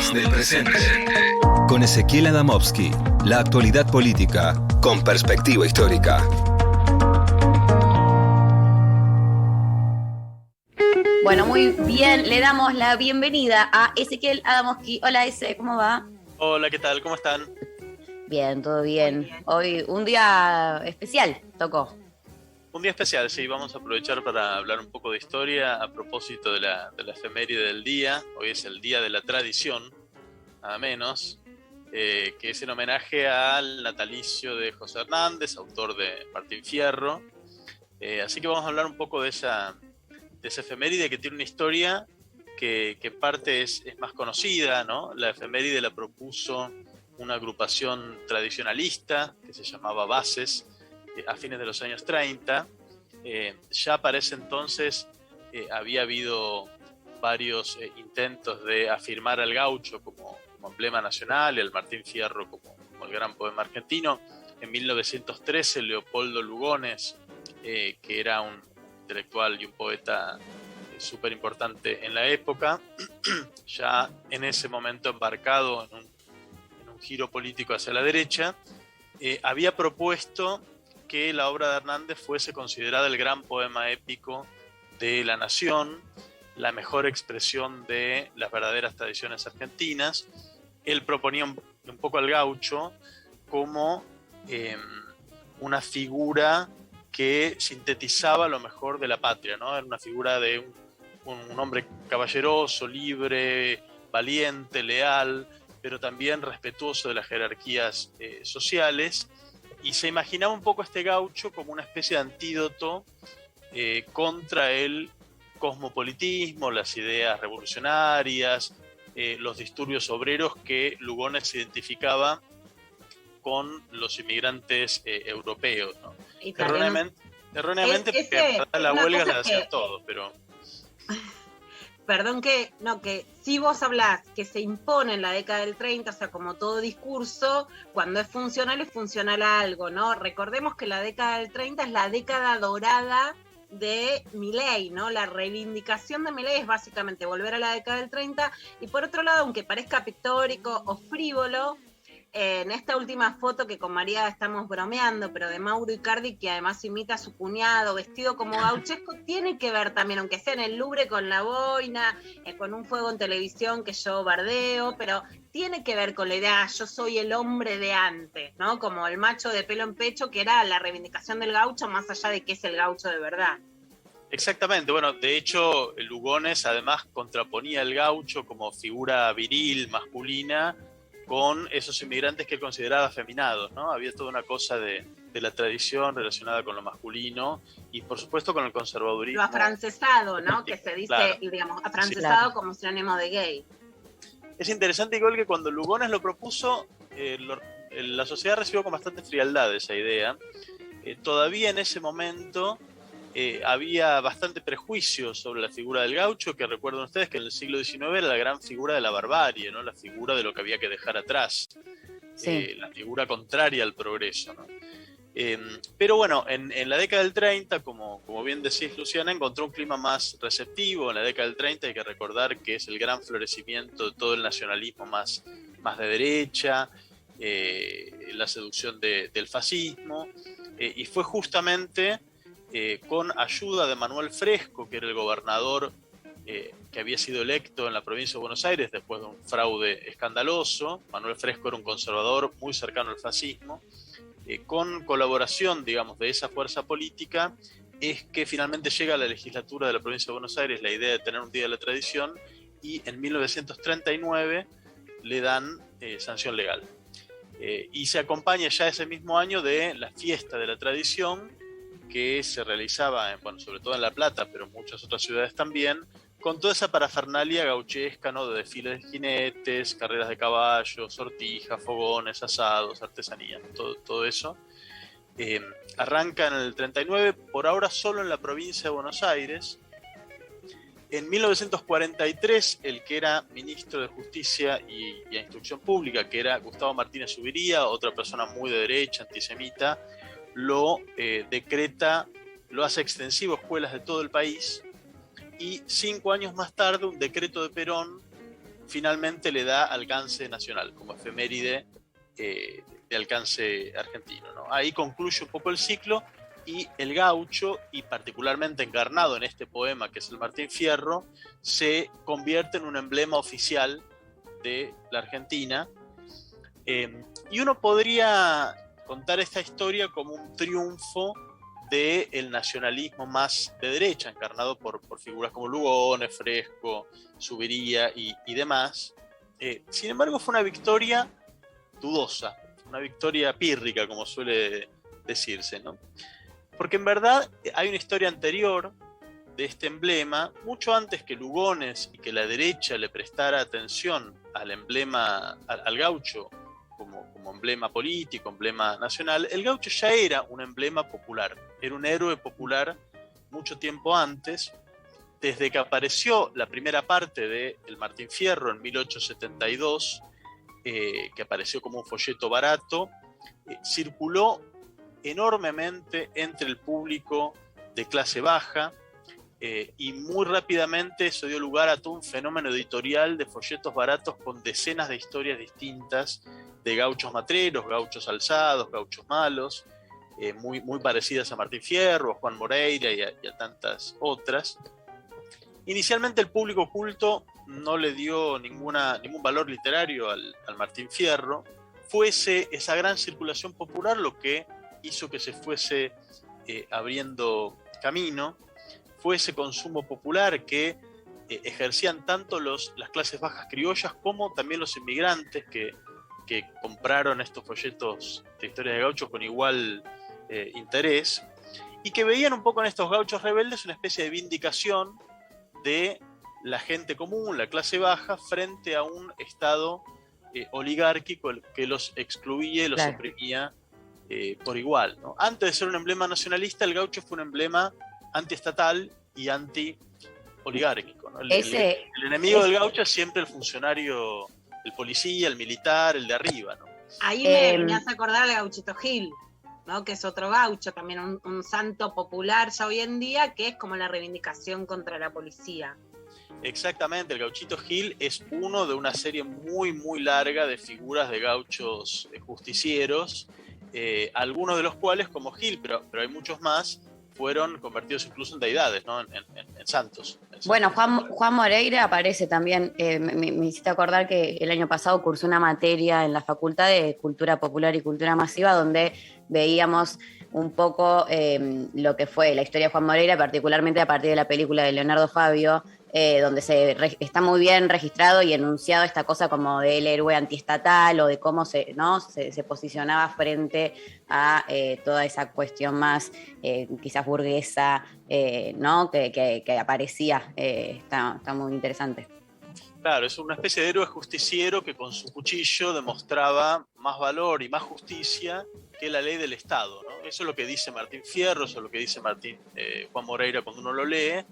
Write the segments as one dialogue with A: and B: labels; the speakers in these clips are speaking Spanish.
A: Voz del presente. Con Ezequiel Adamovsky, la actualidad política con perspectiva histórica.
B: Bueno, muy bien, le damos la bienvenida a Ezequiel Adamovsky. Hola, Eze, ¿cómo va?
C: Hola, ¿qué tal? ¿Cómo están?
B: Bien, todo bien. Hoy un día especial tocó.
C: Un día especial, sí, vamos a aprovechar para hablar un poco de historia a propósito de la efeméride del día. Hoy es el Día de la Tradición, nada menos, que es en homenaje al natalicio de José Hernández, autor de Martín Fierro. Así que vamos a hablar un poco de esa efeméride que tiene una historia que en parte es más conocida, ¿no? La efeméride la propuso una agrupación tradicionalista que se llamaba Bases a fines de los años 30. Ya para ese entonces había habido varios intentos de afirmar al gaucho como emblema nacional y al Martín Fierro como el gran poema argentino. En 1913 Leopoldo Lugones, que era un intelectual y un poeta súper importante en la época, ya en ese momento embarcado en un giro político hacia la derecha, había propuesto que la obra de Hernández fuese considerada el gran poema épico de la nación, la mejor expresión de las verdaderas tradiciones argentinas. Él proponía un poco al gaucho como una figura que sintetizaba lo mejor de la patria, ¿no? Era una figura de un hombre caballeroso, libre, valiente, leal, pero también respetuoso de las jerarquías sociales, y se imaginaba un poco a este gaucho como una especie de antídoto contra el cosmopolitismo, las ideas revolucionarias, los disturbios obreros que Lugones identificaba con los inmigrantes europeos, ¿no? Erróneamente porque la huelga la hacían todos, pero...
D: Perdón que si vos hablás que se impone en la década del 30, o sea, como todo discurso, cuando es funcional a algo, ¿no? Recordemos que la década del 30 es la década dorada de Milei, ¿no? La reivindicación de Milei es básicamente volver a la década del 30, y por otro lado, aunque parezca pictórico o frívolo, en esta última foto que con María estamos bromeando, pero de Mauro Icardi, que además imita a su cuñado vestido como gauchesco, tiene que ver también, aunque sea en el Louvre con la boina, con un fuego en televisión que yo bardeo, pero tiene que ver con la idea, yo soy el hombre de antes, ¿no? Como el macho de pelo en pecho, que era la reivindicación del gaucho, más allá de que es el gaucho de verdad.
C: Exactamente, bueno, de hecho Lugones además contraponía al gaucho como figura viril, masculina, con esos inmigrantes que él consideraba afeminados, ¿no? Había toda una cosa de la tradición relacionada con lo masculino y por supuesto con el conservadurismo.
D: Lo afrancesado, ¿no? Que se dice, claro, digamos, afrancesado, sí, claro, como sinónimo de gay.
C: Es interesante igual que cuando Lugones lo propuso, la sociedad recibió con bastante frialdad esa idea. Todavía en ese momento había bastante prejuicio sobre la figura del gaucho, que recuerden ustedes que en el siglo XIX era la gran figura de la barbarie, ¿no? La figura de lo que había que dejar atrás, sí. La figura contraria al progreso, ¿no? Pero bueno, en la década del 30, como bien decís, Luciana, encontró un clima más receptivo. En la década del 30 hay que recordar que es el gran florecimiento de todo el nacionalismo más de derecha, la seducción del fascismo, y fue justamente con ayuda de Manuel Fresco, que era el gobernador que había sido electo en la provincia de Buenos Aires después de un fraude escandaloso. Manuel Fresco era un conservador muy cercano al fascismo. Con colaboración, digamos, de esa fuerza política, es que finalmente llega a la legislatura de la provincia de Buenos Aires la idea de tener un Día de la Tradición, y en 1939 le dan sanción legal. Y se acompaña ya ese mismo año de la fiesta de la tradición, que se realizaba, bueno, sobre todo en La Plata, pero en muchas otras ciudades también, con toda esa parafernalia gauchesca, ¿no? De desfiles de jinetes, carreras de caballos, sortijas, fogones, asados, artesanía, todo eso. Arranca en el 39, por ahora solo en la provincia de Buenos Aires. En 1943, el que era ministro de Justicia y Instrucción Pública, que era Gustavo Martínez Subiría, otra persona muy de derecha, antisemita, lo decreta, lo hace extensivo a escuelas de todo el país, y 5 años más tarde un decreto de Perón finalmente le da alcance nacional, como efeméride de alcance argentino, ¿no? Ahí concluye un poco el ciclo, y el gaucho, y particularmente encarnado en este poema que es el Martín Fierro, se convierte en un emblema oficial de la Argentina. Y uno podría contar esta historia como un triunfo del nacionalismo más de derecha, encarnado por figuras como Lugones, Fresco, Subiría y demás. Sin embargo, fue una victoria dudosa, una victoria pírrica, como suele decirse, ¿no? Porque en verdad hay una historia anterior de este emblema, mucho antes que Lugones y que la derecha le prestara atención al emblema, al gaucho, como emblema político, emblema nacional. El gaucho ya era un emblema popular, era un héroe popular mucho tiempo antes, desde que apareció la primera parte de El Martín Fierro en 1872, que apareció como un folleto barato, circuló enormemente entre el público de clase baja, y muy rápidamente eso dio lugar a todo un fenómeno editorial de folletos baratos con decenas de historias distintas de gauchos matreros, gauchos alzados, gauchos malos, muy parecidas a Martín Fierro, a Juan Moreira y a tantas otras. Inicialmente el público culto no le dio ningún valor literario al Martín Fierro. Fue esa gran circulación popular lo que hizo que se fuese abriendo camino. Fue ese consumo popular que ejercían tanto las clases bajas criollas como también los inmigrantes que compraron estos folletos de historia de gauchos con igual interés, y que veían un poco en estos gauchos rebeldes una especie de vindicación de la gente común, la clase baja, frente a un Estado oligárquico que los excluía y los oprimía por igual, ¿no? Antes de ser un emblema nacionalista, el gaucho fue un emblema antiestatal y anti-oligárquico, ¿no? El enemigo del gaucho es siempre el funcionario, el policía, el militar, el de arriba, ¿no?
D: Ahí me hace acordar al Gauchito Gil, ¿no? Que es otro gaucho, también un santo popular ya hoy en día, que es como la reivindicación contra la policía.
C: Exactamente, el Gauchito Gil es uno de una serie muy, muy larga de figuras de gauchos justicieros, algunos de los cuales, como Gil, pero hay muchos más, fueron convertidos incluso en deidades, ¿no? en santos.
B: Bueno, Juan Moreira aparece también. Me hiciste acordar que el año pasado cursé una materia en la Facultad de Cultura Popular y Cultura Masiva, donde veíamos un poco lo que fue la historia de Juan Moreira, particularmente a partir de la película de Leonardo Fabio, donde está muy bien registrado y enunciado esta cosa como del héroe antiestatal, o de cómo se posicionaba frente a toda esa cuestión más quizás burguesa, ¿no? que aparecía. Está muy interesante.
C: Claro, es una especie de héroe justiciero que con su cuchillo demostraba más valor y más justicia que la ley del Estado, ¿no? Eso es lo que dice Martín Fierro, eso es lo que dice Juan Moreira cuando uno lo lee.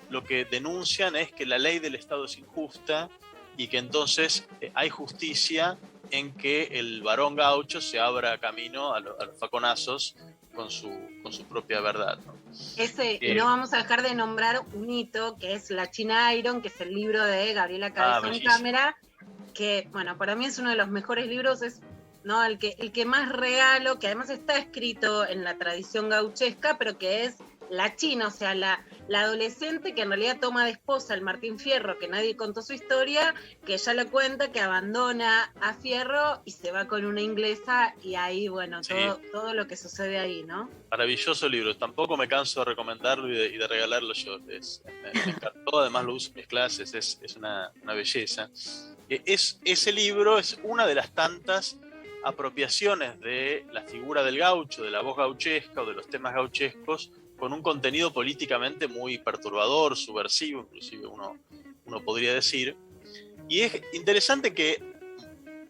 C: Lo que denuncian es que la ley del Estado es injusta y que entonces hay justicia en que el varón gaucho se abra camino a los faconazos con su propia verdad, ¿no?
D: Y no vamos a dejar de nombrar un hito, que es La China Iron, que es el libro de Gabriela Cabezón Cámara, que, bueno, para mí es uno de los mejores libros, ¿no? el que más regalo, que además está escrito en la tradición gauchesca, pero que es la China, o sea, la adolescente que en realidad toma de esposa al Martín Fierro, que nadie contó su historia, que ella le cuenta que abandona a Fierro y se va con una inglesa, y ahí, bueno, sí, todo lo que sucede ahí, ¿no?
C: Maravilloso libro, tampoco me canso de recomendarlo y de regalarlo yo. Me encantó, además lo uso en mis clases, es una belleza. Ese libro es una de las tantas apropiaciones de la figura del gaucho, de la voz gauchesca o de los temas gauchescos, con un contenido políticamente muy perturbador, subversivo, inclusive uno podría decir. Y es interesante que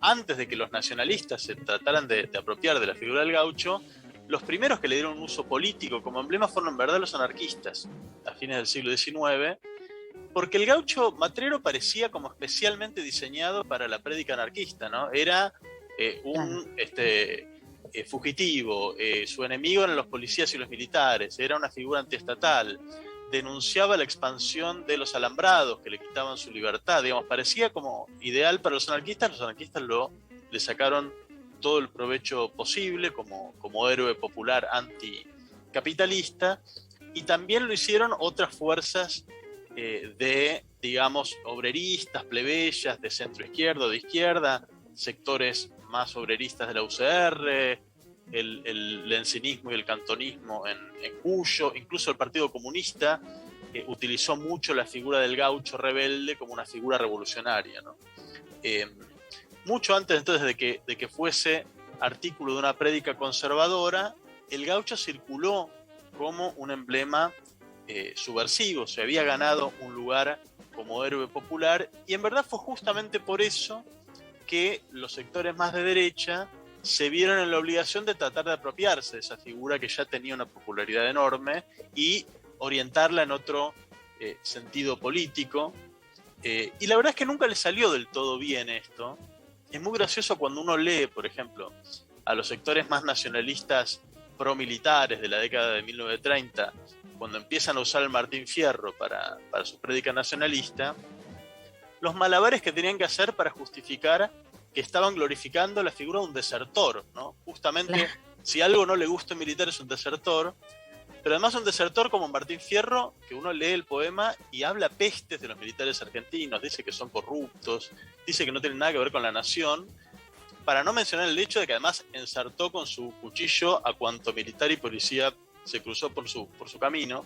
C: antes de que los nacionalistas se trataran de apropiar de la figura del gaucho, los primeros que le dieron un uso político como emblema fueron en verdad los anarquistas, a fines del siglo XIX, porque el gaucho matrero parecía como especialmente diseñado para la prédica anarquista, ¿no? Era fugitivo, su enemigo eran los policías y los militares, era una figura antiestatal, denunciaba la expansión de los alambrados que le quitaban su libertad. Digamos, parecía como ideal para los anarquistas le sacaron todo el provecho posible como héroe popular anticapitalista, y también lo hicieron otras fuerzas digamos, obreristas, plebeyas, de centro izquierdo, de izquierda, sectores más obreristas de la UCR, el lencinismo y el cantonismo en Cuyo, incluso el Partido Comunista utilizó mucho la figura del gaucho rebelde como una figura revolucionaria, ¿no? Mucho antes entonces de que fuese artículo de una prédica conservadora, el gaucho circuló como un emblema subversivo, se había ganado un lugar como héroe popular, y en verdad fue justamente por eso que los sectores más de derecha se vieron en la obligación de tratar de apropiarse de esa figura que ya tenía una popularidad enorme y orientarla en otro sentido político. Y la verdad es que nunca le salió del todo bien esto. Es muy gracioso cuando uno lee, por ejemplo, a los sectores más nacionalistas promilitares de la década de 1930, cuando empiezan a usar el Martín Fierro para su prédica nacionalista, los malabares que tenían que hacer para justificar que estaban glorificando la figura de un desertor, ¿no? Justamente, si algo no le gusta a un militar es un desertor, pero además un desertor como Martín Fierro, que uno lee el poema y habla pestes de los militares argentinos, dice que son corruptos, dice que no tienen nada que ver con la nación, para no mencionar el hecho de que además ensartó con su cuchillo a cuanto militar y policía se cruzó por su camino.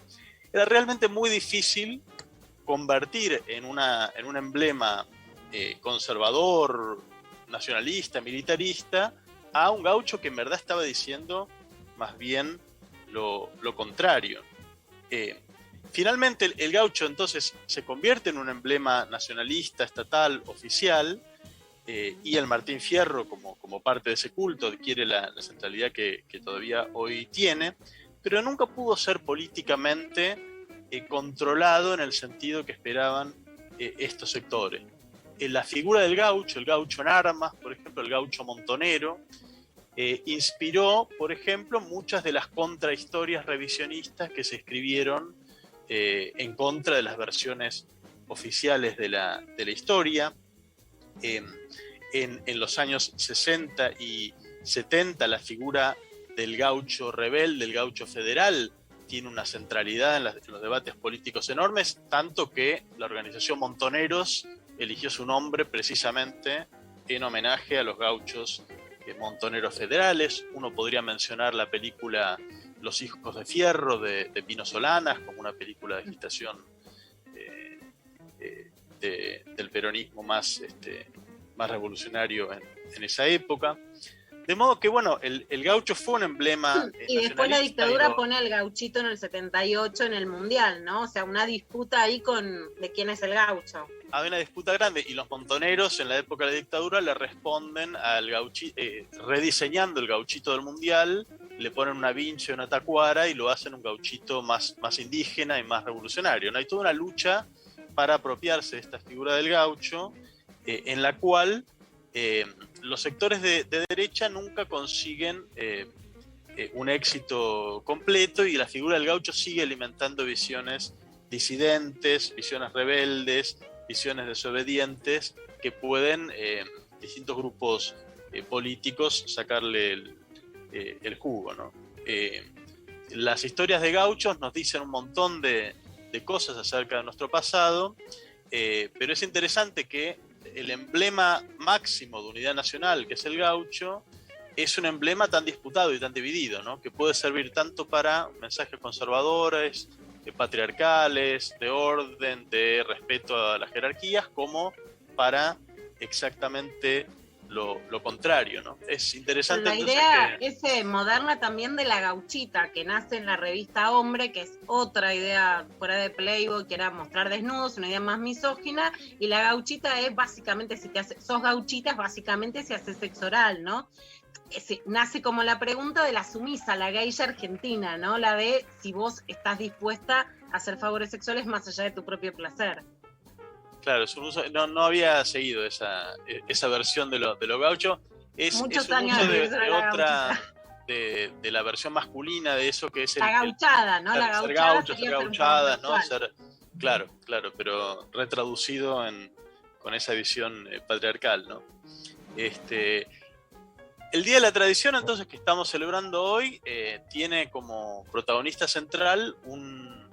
C: Era realmente muy difícil convertir en un emblema conservador, nacionalista, militarista, a un gaucho que en verdad estaba diciendo más bien lo contrario. Finalmente el gaucho entonces se convierte en un emblema nacionalista, estatal, oficial, y el Martín Fierro como parte de ese culto adquiere la centralidad que todavía hoy tiene, pero nunca pudo ser políticamente controlado en el sentido que esperaban estos sectores. La figura del gaucho, el gaucho en armas, por ejemplo, el gaucho montonero, inspiró, por ejemplo, muchas de las contrahistorias revisionistas que se escribieron en contra de las versiones oficiales de la historia. En los años 60 y 70 la figura del gaucho rebelde, del gaucho federal, tiene una centralidad en los debates políticos enormes, tanto que la organización Montoneros eligió su nombre precisamente en homenaje a los gauchos montoneros federales. Uno podría mencionar la película Los hijos de Fierro de Pino Solanas como una película de agitación del peronismo más revolucionario en esa época. De modo que, bueno, el gaucho fue un emblema.
D: Y después la dictadura pone al gauchito en el 78 en el Mundial, ¿no? O sea, una disputa ahí de quién es el gaucho.
C: Había una disputa grande y los montoneros en la época de la dictadura le responden al gauchito, rediseñando el gauchito del Mundial, le ponen una vincha y una tacuara y lo hacen un gauchito más indígena y más revolucionario, ¿no? Hay toda una lucha para apropiarse de esta figura del gaucho, en la cual los sectores de derecha nunca consiguen un éxito completo, y la figura del gaucho sigue alimentando visiones disidentes, visiones rebeldes, visiones desobedientes que pueden distintos grupos políticos sacarle el jugo, ¿no? Las historias de gauchos nos dicen un montón de cosas acerca de nuestro pasado, pero es interesante que el emblema máximo de unidad nacional, que es el gaucho, es un emblema tan disputado y tan dividido, ¿no? Que puede servir tanto para mensajes conservadores, patriarcales, de orden, de respeto a las jerarquías, como para exactamente lo contrario, ¿no? Es interesante.
D: La idea es moderna también de la gauchita, que nace en la revista Hombre, que es otra idea fuera de Playboy, que era mostrar desnudos, una idea más misógina, y la gauchita es básicamente, sos gauchita, es básicamente si haces sexo oral, ¿no? Nace como la pregunta de la sumisa, la geisha argentina, ¿no? La de si vos estás dispuesta a hacer favores sexuales más allá de tu propio placer.
C: Claro, no había seguido esa versión de lo gaucho. Es
D: Muchos
C: un
D: años
C: uso de de la versión masculina de eso que es
D: la gauchada, ¿no? La
C: ser
D: gauchada
C: gaucho, ser
D: sería ser
C: gauchada, ¿no?
D: homosexual.
C: Claro, pero retraducido con esa visión patriarcal, ¿no? El Día de la Tradición, entonces, que estamos celebrando hoy, tiene como protagonista central un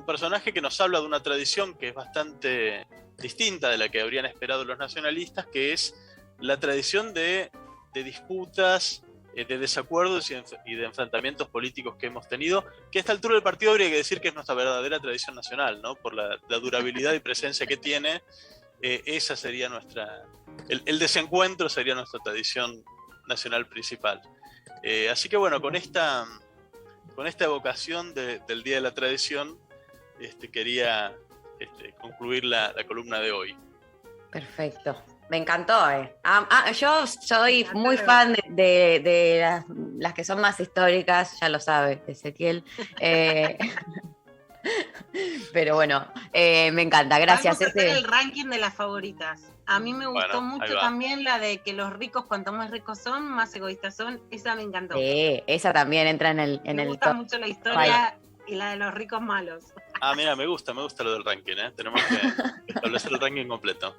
C: personaje que nos habla de una tradición que es bastante distinta de la que habrían esperado los nacionalistas, que es la tradición de disputas, de desacuerdos y de enfrentamientos políticos que hemos tenido, que a esta altura del partido habría que decir que es nuestra verdadera tradición nacional, ¿no? Por la durabilidad y presencia que tiene, esa sería el desencuentro sería nuestra tradición nacional principal. Así que bueno, con esta evocación del Día de la Tradición, quería concluir la columna de hoy.
B: Perfecto. Me encantó. Yo soy muy fan de las que son más históricas, ya lo sabe Ezequiel. Pero bueno, me encanta. Gracias.
D: Vamos a hacer el ranking de las favoritas. A mí me gustó mucho también la de que los ricos, cuanto más ricos son, más egoístas son. Esa me encantó.
B: Sí, esa también entra en el
D: Me gusta mucho la historia y la de los ricos malos.
C: Mira, me gusta lo del ranking, ¿eh? Tenemos que establecer el ranking completo.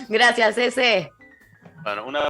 B: Gracias, Eze.
C: Bueno, una